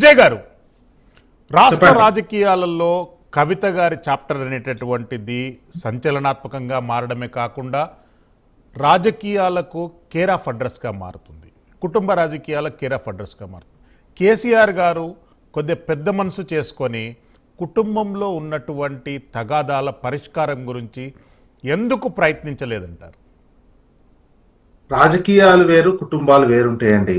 విజయ్ గారు, రాష్ట్ర రాజకీయాలలో కవిత గారి చాప్టర్ అనేటటువంటిది సంచలనాత్మకంగా మారడమే కాకుండా రాజకీయాలకు కేర్ ఆఫ్ అడ్రస్గా మారుతుంది, కుటుంబ రాజకీయాల కేర్ ఆఫ్ అడ్రస్గా మారుతుంది. కేసీఆర్ గారు కొద్దిగా పెద్ద మనసు చేసుకొని కుటుంబంలో ఉన్నటువంటి తగాదాల పరిష్కారం గురించి ఎందుకు ప్రయత్నించలేదంటారు? రాజకీయాలు వేరు, కుటుంబాలు వేరుంటాయండి.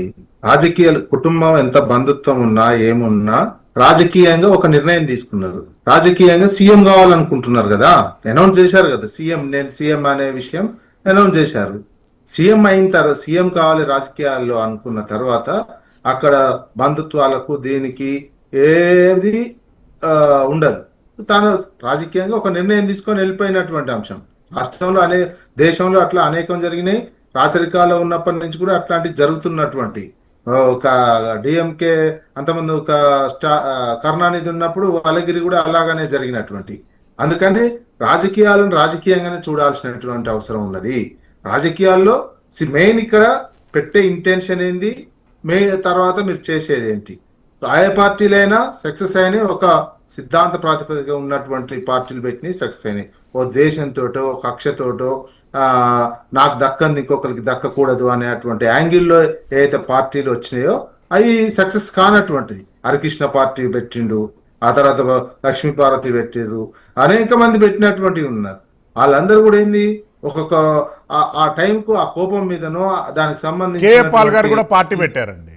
రాజకీయాలు, కుటుంబం ఎంత బంధుత్వం ఉన్నా ఏమున్నా రాజకీయంగా ఒక నిర్ణయం తీసుకున్నారు. రాజకీయంగా సీఎం కావాలనుకుంటున్నారు కదా, అనౌన్స్ చేశారు కదా, నేను సీఎం అనే విషయం అనౌన్స్ చేశారు. సీఎం అయిన తర్వాత, సీఎం కావాలి రాజకీయాల్లో అనుకున్న తర్వాత అక్కడ బంధుత్వాలకు దీనికి ఏది ఉండదు. తాను రాజకీయంగా ఒక నిర్ణయం తీసుకొని వెళ్ళిపోయినటువంటి అంశం. రాష్ట్రంలో దేశంలో అట్లా అనేకం జరిగినాయి. రాచరికాల్లో ఉన్నప్పటి నుంచి కూడా అట్లాంటివి జరుగుతున్నటువంటి ఒక డిఎంకే అంతమంది ఒక కరుణానిధి ఉన్నప్పుడు అలగిరి కూడా అలాగనే జరిగినటువంటి. అందుకని రాజకీయాలను రాజకీయంగానే చూడాల్సినటువంటి అవసరం ఉన్నది. రాజకీయాల్లో మెయిన్ ఇక్కడ పెట్టే ఇంటెన్షన్ ఏంది, తర్వాత మీరు చేసేది ఏంటి. ఏ పార్టీలైనా సక్సెస్ అయినాయి, ఒక సిద్ధాంత ప్రాతిపదిక ఉన్నటువంటి పార్టీలు పెట్టినాయి, సక్సెస్ అయినాయి. ఓ దేశంతోటో కక్షతోటో నాకు దక్కంది ఇంకొకరికి దక్కకూడదు అనేటువంటి యాంగిల్లో ఏదైతే పార్టీలు వచ్చినాయో అవి సక్సెస్ కానటువంటిది. హరికృష్ణ పార్టీ పెట్టిండు, ఆ తర్వాత లక్ష్మీపార్వతి పెట్టిండ్రు, అనేక మంది పెట్టినటువంటివి ఉన్నారు. వాళ్ళందరూ కూడా ఏంది, ఒక్కొక్క ఆ టైంకు ఆ కోపం మీదనో దానికి సంబంధించి పార్టీ పెట్టారండి.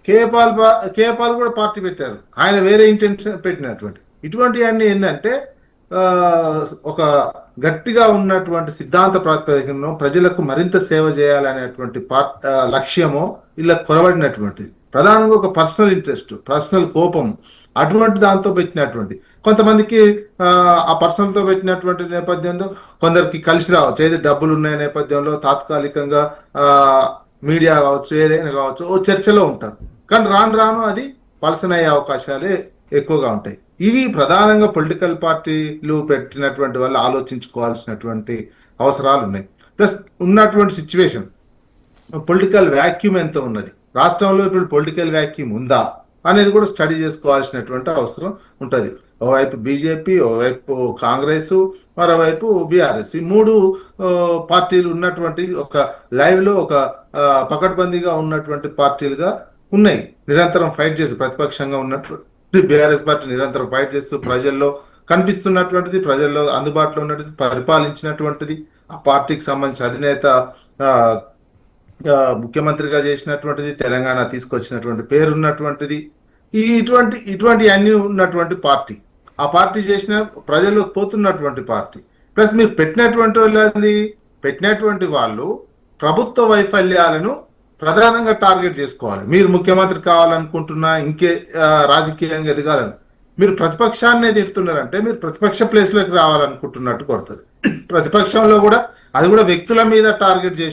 కేపాల్ కూడా పార్టీ పెట్టారు, ఆయన వేరే ఇంటెన్షన్ పెట్టినటువంటి. ఇటువంటివన్నీ ఏంటంటే ఒక గట్టిగా ఉన్నటువంటి సిద్ధాంత ప్రాతిపదికను ప్రజలకు మరింత సేవ చేయాలనేటువంటి లక్ష్యమో ఇలా కొరబడినటువంటిది. ప్రధానంగా ఒక పర్సనల్ ఇంట్రెస్ట్, పర్సనల్ కోపం, అటువంటి దాంతో పెట్టినటువంటి. కొంతమందికి ఆ పర్సనల్ తో పెట్టినటువంటి నేపథ్యంలో కొందరికి కలిసి రావచ్చు, ఏది డబ్బులు ఉన్న నేపథ్యంలో తాత్కాలికంగా మీడియా కావచ్చు, ఏదైనా కావచ్చు, ఓ చర్చలో ఉంటారు. కానీ రాను రాను అది పలసనయ్యే అవకాశాలే ఎక్కువగా ఉంటాయి. ఇవి ప్రధానంగా పొలిటికల్ పార్టీలు పెట్టినటువంటి వాళ్ళు ఆలోచించుకోవాల్సినటువంటి అవసరాలు ఉన్నాయి. ప్లస్ ఉన్నటువంటి సిచ్యువేషన్, పొలిటికల్ వ్యాక్యూమ్ ఎంత ఉన్నది రాష్ట్రంలో, ఇప్పుడు పొలిటికల్ వ్యాక్యూమ్ ఉందా అనేది కూడా స్టడీ చేసుకోవాల్సినటువంటి అవసరం ఉంటుంది. ఓవైపు బీజేపీ, ఓవైపు కాంగ్రెస్, మరోవైపు బీఆర్ఎస్, ఈ మూడు పార్టీలు ఉన్నటువంటి ఒక లైవ్ లో ఒక పకడ్బందీగా ఉన్నటువంటి పార్టీలుగా ఉన్నాయి. నిరంతరం ఫైట్ చేసి ప్రతిపక్షంగా ఉన్నటువంటి బీఆర్ఎస్ పార్టీ నిరంతరం ఫైట్ చేస్తూ ప్రజల్లో కనిపిస్తున్నటువంటిది, ప్రజల్లో అందుబాటులో ఉన్నటువంటిది, పరిపాలించినటువంటిది, ఆ పార్టీకి సంబంధించిన అధినేత ముఖ్యమంత్రిగా చేసినటువంటిది, తెలంగాణ తీసుకొచ్చినటువంటి పేరున్నటువంటిది, ఇటువంటి అన్ని ఉన్నటువంటి పార్టీ. ఆ పార్టీ చేసిన ప్రజల్లో పోతున్నటువంటి పార్టీ. ప్లస్ మీరు పెట్టినటువంటి వాళ్ళు ప్రభుత్వ వైఫల్యాలను ప్రధానంగా టార్గెట్ చేసుకోవాలి. మీరు ముఖ్యమంత్రి కావాలనుకుంటున్నా, ఇంకే రాజకీయంగా ఎదగాలని, మీరు ప్రతిపక్షాన్ని తిడుతున్నారంటే మీరు ప్రతిపక్ష ప్లేస్ లోకి రావాలనుకుంటున్నట్టు కొడుతుంది. ప్రతిపక్షంలో కూడా అది కూడా వ్యక్తుల మీద టార్గెట్ చేసి